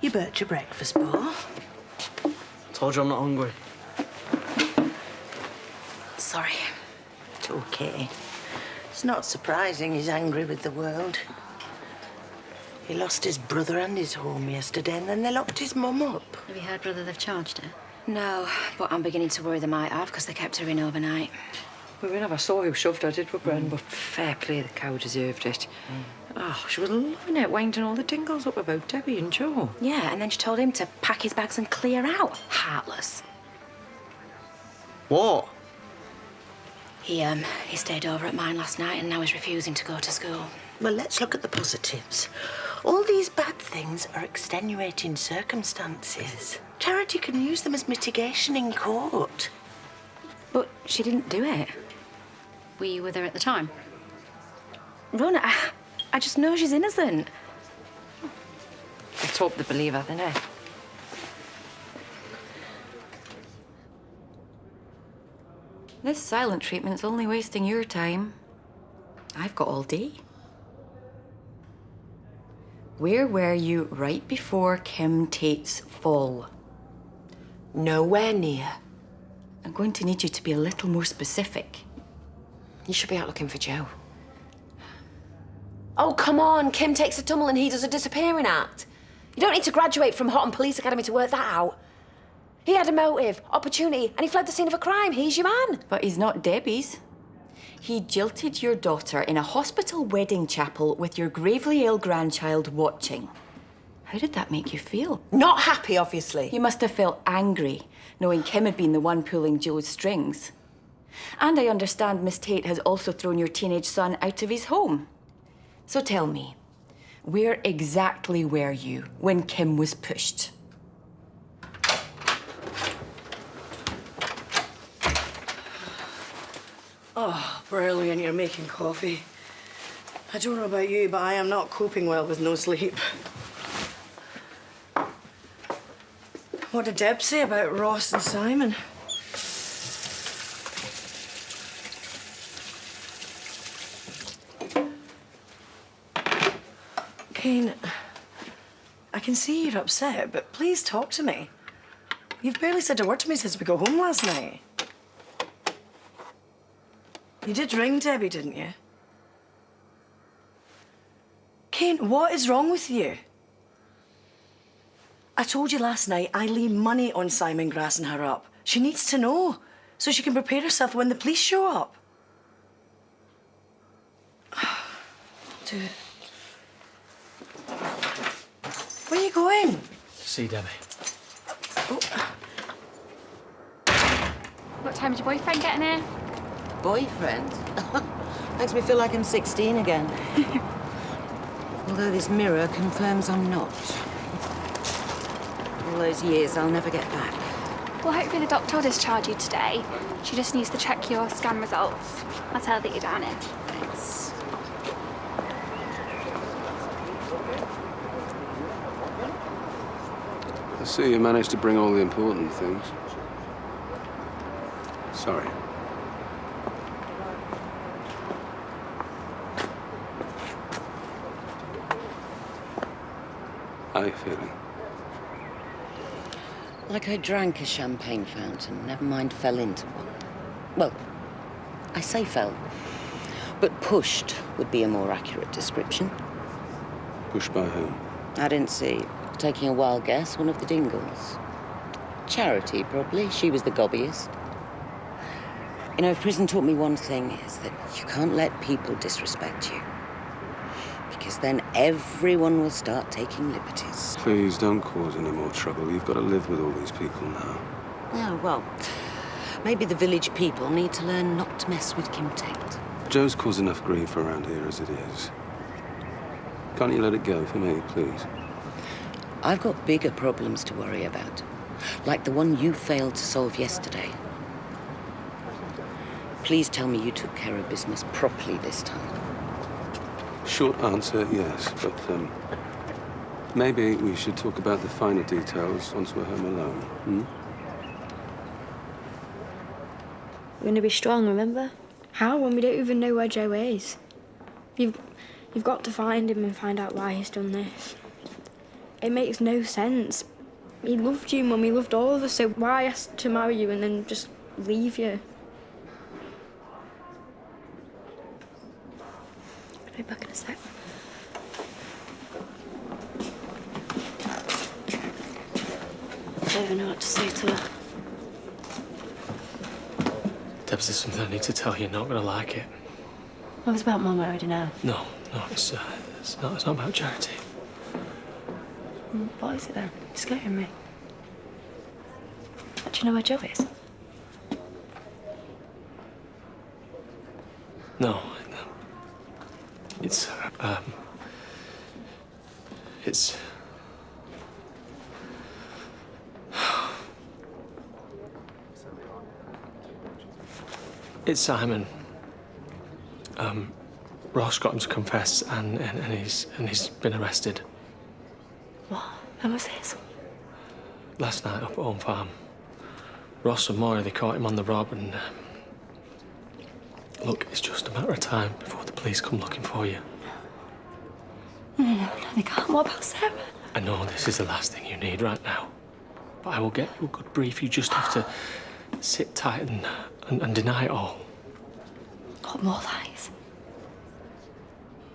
You burnt your breakfast, Bo. Told you I'm not hungry. Sorry. It's okay. It's not surprising he's angry with the world. He lost his brother and his home yesterday, and then they locked his mum up. Have you heard whether they've charged her? No, but I'm beginning to worry they might have, because they kept her in overnight. We never saw who shoved her, did we, Bren? But fair play, the cow deserved it. Oh, she was loving it, winding all the tingles up about Debbie and Joe. Yeah, and then she told him to pack his bags and clear out. Heartless. What? He stayed over at mine last night and now he's refusing to go to school. Well, let's look at the positives. All these bad things are extenuating circumstances. Charity can use them as mitigation in court. But she didn't do it. Were you with her at the time? Rona, I just know she's innocent. Let's hope they believe her, then, eh? This silent treatment's only wasting your time. I've got all day. Where were you right before Kim Tate's fall? Nowhere near. I'm going to need you to be a little more specific. You should be out looking for Joe. Oh, come on. Kim takes a tumble and he does a disappearing act. You don't need to graduate from Hotton Police Academy to work that out. He had a motive, opportunity, and he fled the scene of a crime. He's your man. But he's not Debbie's. He jilted your daughter in a hospital wedding chapel with your gravely ill grandchild watching. How did that make you feel? Not happy, obviously. You must have felt angry, knowing Kim had been the one pulling Joe's strings. And I understand Miss Tate has also thrown your teenage son out of his home. So tell me, where exactly were you when Kim was pushed? Oh, brilliant, you're making coffee. I don't know about you, but I am not coping well with no sleep. What did Deb say about Ross and Simon? Kane, I can see you're upset, but please talk to me. You've barely said a word to me since we got home last night. You did ring Debbie, didn't you? Kane, what is wrong with you? I told you last night I lay money on Simon grassing her up. She needs to know, so she can prepare herself when the police show up. Do it. Where are you going? See Debbie. Oh. What time's your boyfriend getting here? Boyfriend? Makes me feel like I'm 16 again. Although this mirror confirms I'm not. All those years I'll never get back. Well, hopefully the doctor will discharge you today. She just needs to check your scan results. I'll tell her that you're down in. Thanks. I see you managed to bring all the important things. Sorry. How are you feeling? Like I drank a champagne fountain, never mind fell into one. Well, I say fell, but pushed would be a more accurate description. Pushed by whom? I didn't see. Taking a wild guess, one of the Dingles. Charity, probably. She was the gobbiest. You know, if prison taught me one thing, is that you can't let people disrespect you. Because then everyone will start taking liberties. Please don't cause any more trouble. You've got to live with all these people now. Oh, well, maybe the village people need to learn not to mess with Kim Tate. Joe's caused enough grief around here as it is. Can't you let it go for me, please? I've got bigger problems to worry about, like the one you failed to solve yesterday. Please tell me you took care of business properly this time. Short answer, yes, but maybe we should talk about the finer details once we're home alone, hmm? We're gonna be strong, remember? How, when we don't even know where Joe is? You've got to find him and find out why he's done this. It makes no sense. He loved you, Mum. He loved all of us. So why ask to marry you and then just leave you? I'll be back in a sec. I don't even know what to say to her. Debs, there's something I need to tell you. You're not going to like it. Well, it's about Mum, I already know. No, it's not about Charity. What is it then? You're scaring me. Do you know where Joe is? No. It's Simon. Ross got him to confess, and he's been arrested. What? When was this? Last night up at Home Farm. Ross and Moira, they caught him on the rob, and look, it's just a matter of time before the police come looking for you. No, they can't. What about Sarah? I know this is the last thing you need right now, but I will get you a good brief. You just have to sit tight and deny it all. What more lies?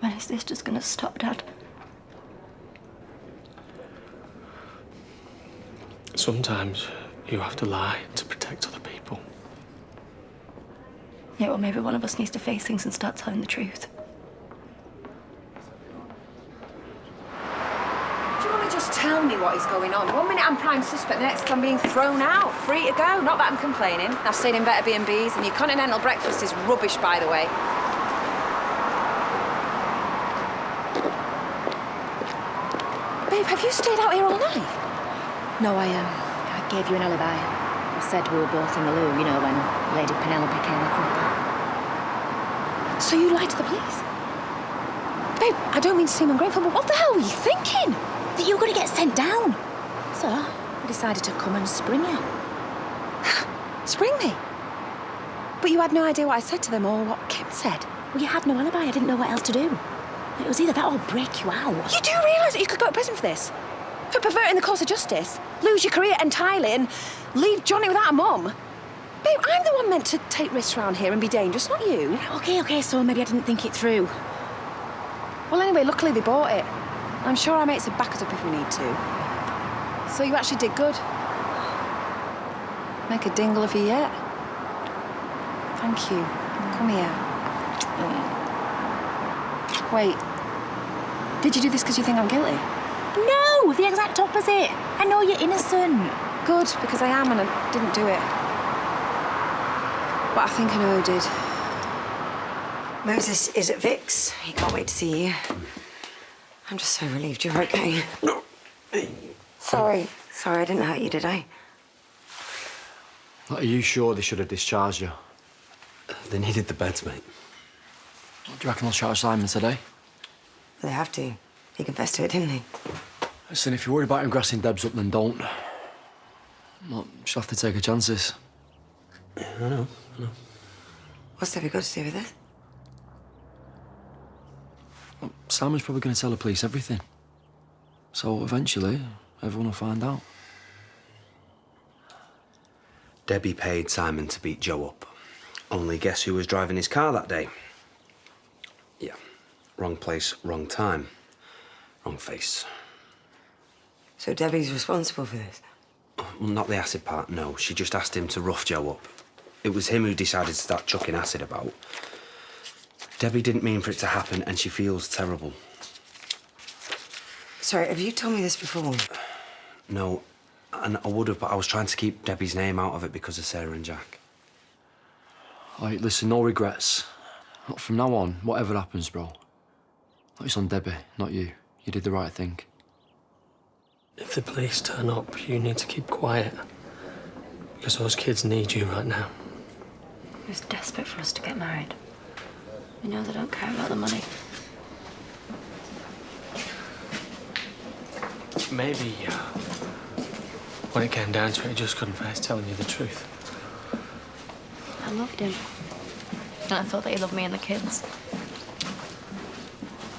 When is this just gonna stop, Dad? Sometimes you have to lie to protect other people. Yeah, well, maybe one of us needs to face things and start telling the truth. Do you want to just tell me what is going on? 1 minute I'm prime suspect, the next I'm being thrown out, free to go. Not that I'm complaining. I've stayed in better B&Bs, and your continental breakfast is rubbish, by the way. Babe, have you stayed out here all night? No, I gave you an alibi. I said we were both in the loo, you know, when Lady Penelope came a crumple. So you lied to the police? Babe, I don't mean to seem ungrateful, but what the hell were you thinking? That you were going to get sent down. So I decided to come and spring you. Spring me? But you had no idea what I said to them or what Kim said. Well, you had no alibi. I didn't know what else to do. It was either that or break you out. You do realise that you could go to prison for this? For perverting the course of justice? Lose your career entirely and leave Johnny without a mum? Babe, I'm the one meant to take risks around here and be dangerous, not you. OK, so maybe I didn't think it through. Well, anyway, luckily they bought it. I'm sure our mates would back us up if we need to. So you actually did good. Make a dingle of you yet. Thank you. Come here. Wait. Did you do this because you think I'm guilty? No, the exact opposite. I know you're innocent. Good, because I am and I didn't do it. But I think I know who did. Moses is at Vic's. He can't wait to see you. I'm just so relieved you're okay. No. Sorry, I didn't hurt you, did I? Are you sure they should have discharged you? They needed the beds, mate. Do you reckon they'll charge Simon today? They have to. He confessed to it, didn't he? Listen, if you're worried about him grassing Debs up, then don't. Well, just have to take her chances. Yeah, I know. What's Debbie got to do with this? Well, Simon's probably going to tell the police everything. So eventually, everyone will find out. Debbie paid Simon to beat Joe up. Only guess who was driving his car that day? Yeah. Wrong place, wrong time. Wrong face. So Debbie's responsible for this? Well, not the acid part, no. She just asked him to rough Joe up. It was him who decided to start chucking acid about. Debbie didn't mean for it to happen, and she feels terrible. Sorry, have you told me this before? No, and I would have, but I was trying to keep Debbie's name out of it because of Sarah and Jack. All right, listen, no regrets. From now on, whatever happens, bro. It's on Debbie, not you. You did the right thing. If the police turn up, you need to keep quiet. Because those kids need you right now. He was desperate for us to get married. You know they don't care about the money. Maybe, when it came down to it, he just couldn't face telling you the truth. I loved him. And I thought that he loved me and the kids.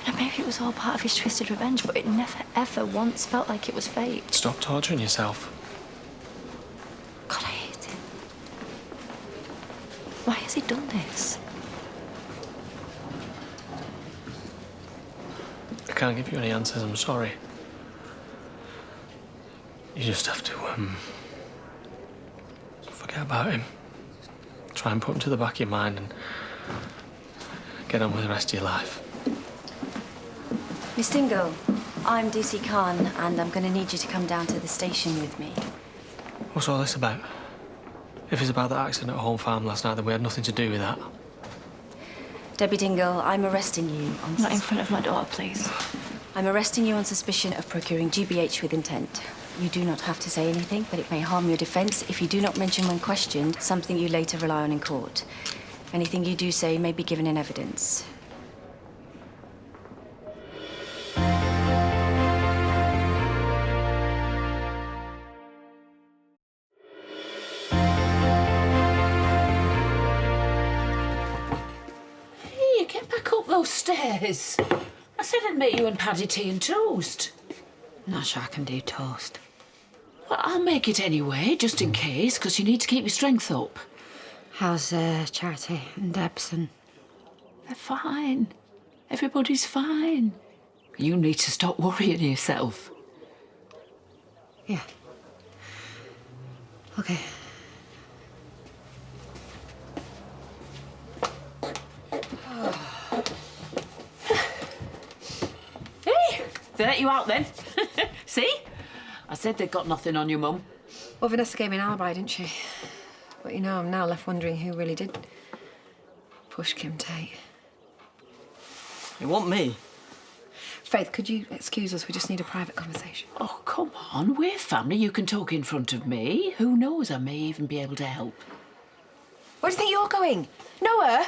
And I Maybe it was all part of his twisted revenge, but it never, ever once felt like it was fate. Stop torturing yourself. God, I hate it. Why has he done this? I can't give you any answers, I'm sorry. You just have to, forget about him. Try and put him to the back of your mind and get on with the rest of your life. Miss Dingle, I'm DC Khan, and I'm going to need you to come down to the station with me. What's all this about? If it's about that accident at Home Farm last night, then we had nothing to do with that. Debbie Dingle, I'm arresting you on... Not in front of my daughter, please. I'm arresting you on suspicion of procuring GBH with intent. You do not have to say anything, but it may harm your defence if you do not mention when questioned something you later rely on in court. Anything you do say may be given in evidence. Hey, get back up those stairs. I said I'd make you and Paddy tea and toast. Not sure I can do toast. Well, I'll make it anyway, just in case, because you need to keep your strength up. How's Charity and Debs and... They're fine. Everybody's fine. You need to stop worrying yourself. Yeah. Okay. Hey, they let you out then. See? I said they'd got nothing on you, Mum. Well, Vanessa gave me an alibi, didn't she? But you know, I'm now left wondering who really did push Kim Tate. You want me? Faith, could you excuse us? We just need a private conversation. Oh, come on. We're family. You can talk in front of me. Who knows? I may even be able to help. Where do you think you're going? Nowhere.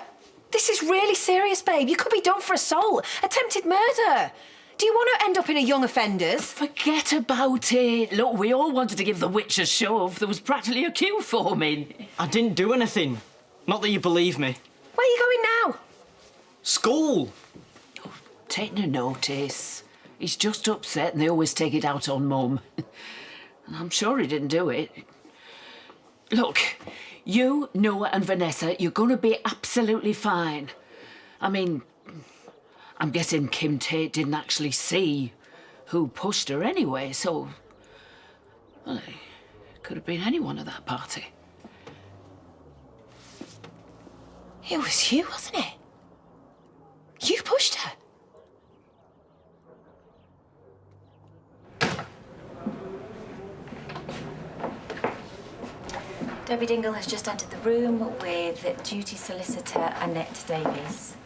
This is really serious, babe. You could be done for assault, attempted murder. Do you want to end up in a young offenders? Forget about it. Look, we all wanted to give the witch a shove. There was practically a queue forming. I didn't do anything. Not that you believe me. Where are you going now? School. Take no notice. He's just upset and they always take it out on Mum. And I'm sure he didn't do it. Look, you, Noah and Vanessa, you're going to be absolutely fine. I mean, I'm guessing Kim Tate didn't actually see who pushed her anyway, so... Well, it could have been anyone at that party. It was you, wasn't it? You pushed her. Debbie Dingle has just entered the room with duty solicitor Annette Davies.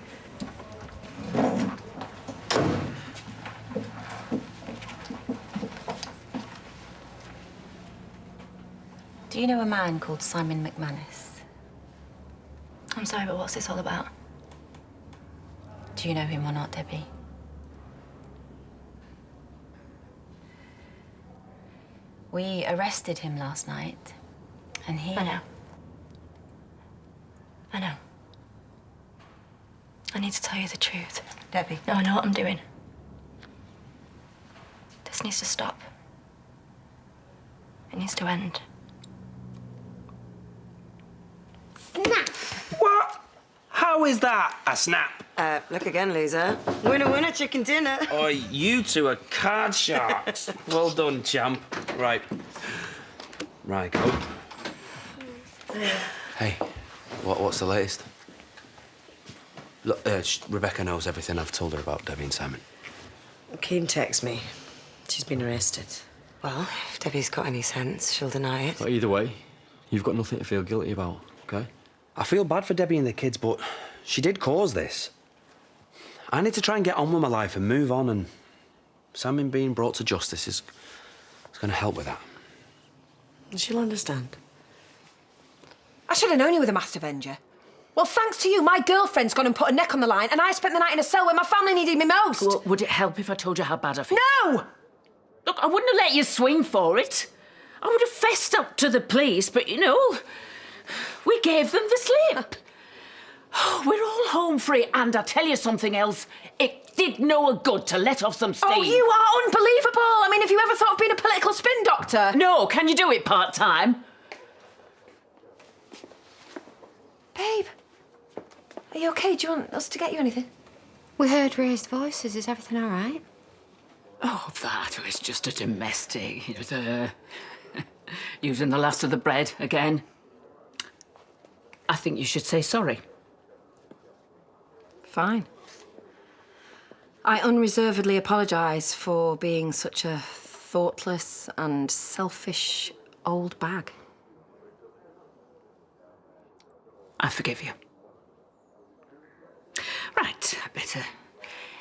Do you know a man called Simon McManus? I'm sorry, but what's this all about? Do you know him or not, Debbie? We arrested him last night, and he... I know. I know. I need to tell you the truth. Debbie. No, I know what I'm doing. This needs to stop. It needs to end. Snap! What? How is that a snap? Look again, loser. Winner, winner, chicken dinner. Oh, you two are card sharks. Well done, champ. Right. Right, go. Hey, what's the latest? Look, Rebecca knows everything I've told her about Debbie and Simon. Kim texts me. She's been arrested. Well, if Debbie's got any sense, she'll deny it. But either way, you've got nothing to feel guilty about, OK? I feel bad for Debbie and the kids, but she did cause this. I need to try and get on with my life and move on, and Simon being brought to justice is going to help with that. She'll understand. I should have known you were the Master Avenger. Well, thanks to you, my girlfriend's gone and put her neck on the line, and I spent the night in a cell where my family needed me most. Well, would it help if I told you how bad I feel? No! Look, I wouldn't have let you swing for it. I would have fessed up to the police, but, you know, we gave them the slip. Oh, we're all home free, and I tell you something else. It did no good to let off some steam. Oh, you are unbelievable. I mean, have you ever thought of being a political spin doctor? No, can you do it part-time? Babe, are you okay? Do you want us to get you anything? We heard raised voices. Is everything all right? Oh, that was just a domestic. It was using the last of the bread again. I think you should say sorry. Fine. I unreservedly apologise for being such a thoughtless and selfish old bag. I forgive you. Right, I better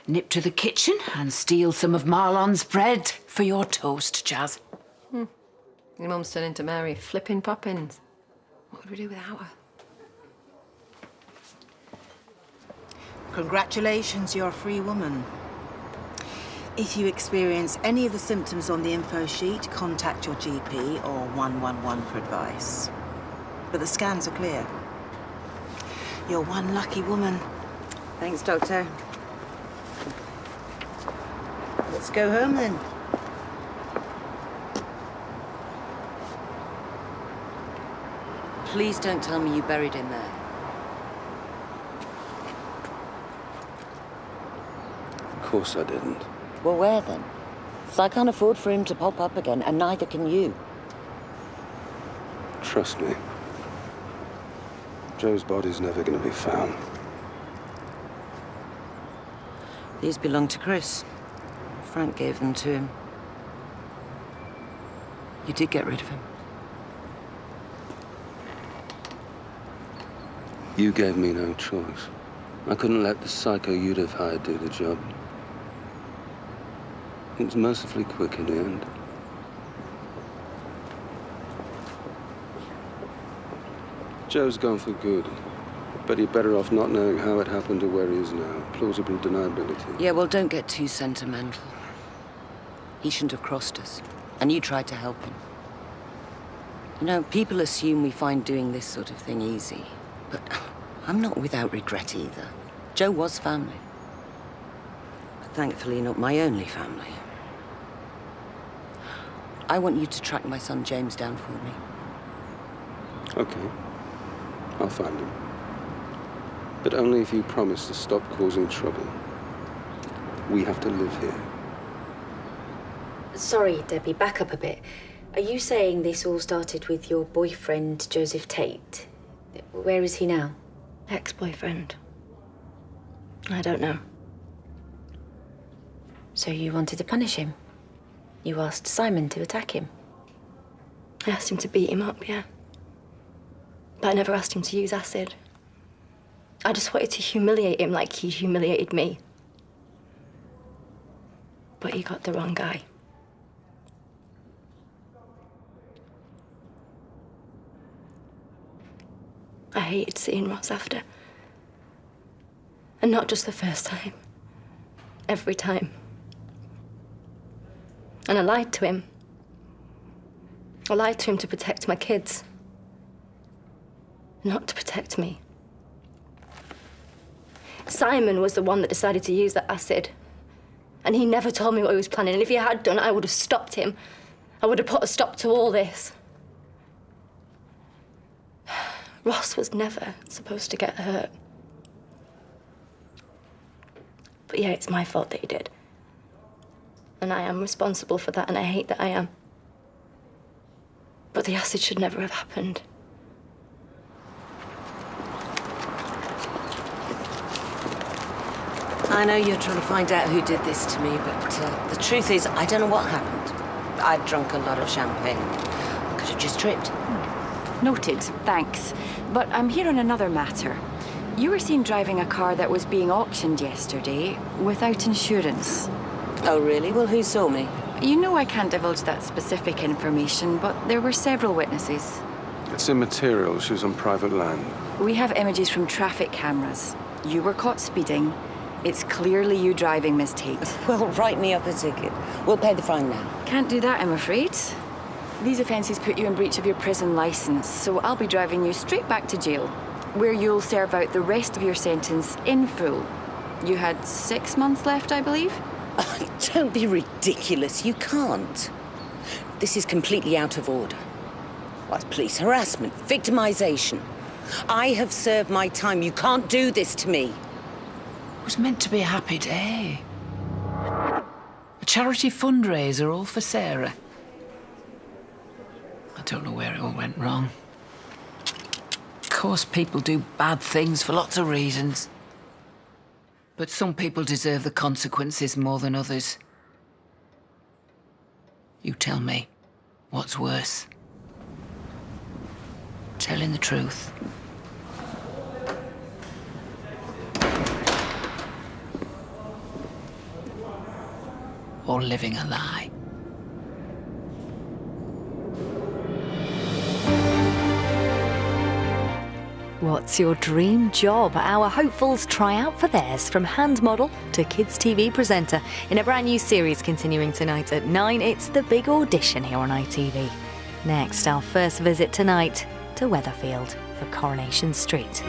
nip to the kitchen and steal some of Marlon's bread for your toast, Jazz. Your mum's turning to Mary flipping Poppins. What would we do without her? Congratulations, you're a free woman. If you experience any of the symptoms on the info sheet, contact your GP or 111 for advice. But the scans are clear. You're one lucky woman. Thanks, Doctor. Let's go home then. Please don't tell me you buried him there. Of course I didn't. Well, where then? So I can't afford for him to pop up again, and neither can you. Trust me. Joe's body's never going to be found. These belong to Chris. Frank gave them to him. You did get rid of him. You gave me no choice. I couldn't let the psycho you'd have hired do the job. It was mercifully quick in the end. Joe's gone for good. But you're better off not knowing how it happened or where he is now. Plausible deniability. Yeah, well, don't get too sentimental. He shouldn't have crossed us. And you tried to help him. You know, people assume we find doing this sort of thing easy. But I'm not without regret either. Joe was family. But thankfully not my only family. I want you to track my son James down for me. Okay. I'll find him. But only if you promise to stop causing trouble. We have to live here. Sorry, Debbie, back up a bit. Are you saying this all started with your boyfriend, Joseph Tate? Where is he now? Ex-boyfriend. I don't know. So you wanted to punish him? You asked Simon to attack him? I asked him to beat him up, yeah. But I never asked him to use acid. I just wanted to humiliate him like he humiliated me. But he got the wrong guy. I hated seeing Ross after. And not just the first time. Every time. And I lied to him. I lied to him to protect my kids. Not to protect me. Simon was the one that decided to use that acid. And he never told me what he was planning. And if he had done, I would have stopped him. I would have put a stop to all this. Ross was never supposed to get hurt. But yeah, it's my fault that he did. And I am responsible for that, and I hate that I am. But the acid should never have happened. I know you're trying to find out who did this to me, but the truth is, I don't know what happened. I'd drunk a lot of champagne. Could have just tripped. Noted, thanks. But I'm here on another matter. You were seen driving a car that was being auctioned yesterday without insurance. Oh, really? Well, who saw me? You know I can't divulge that specific information, but there were several witnesses. It's immaterial. She was on private land. We have images from traffic cameras. You were caught speeding. It's clearly you driving, Miss Tate. Well, write me up a ticket. We'll pay the fine now. Can't do that, I'm afraid. These offences put you in breach of your prison licence, so I'll be driving you straight back to jail. where you'll serve out the rest of your sentence in full. You had 6 months left, I believe? Don't be ridiculous. You can't. This is completely out of order. What's police harassment, victimisation? I have served my time. You can't do this to me. It was meant to be a happy day. A charity fundraiser all for Sarah. I don't know where it all went wrong. Of course, people do bad things for lots of reasons. But some people deserve the consequences more than others. You tell me, what's worse? Telling the truth or living a lie? What's your dream job? Our hopefuls try out for theirs, from hand model to kids TV presenter. In a brand new series continuing tonight at 9, it's The Big Audition here on ITV. Next, our first visit tonight to Weatherfield for Coronation Street.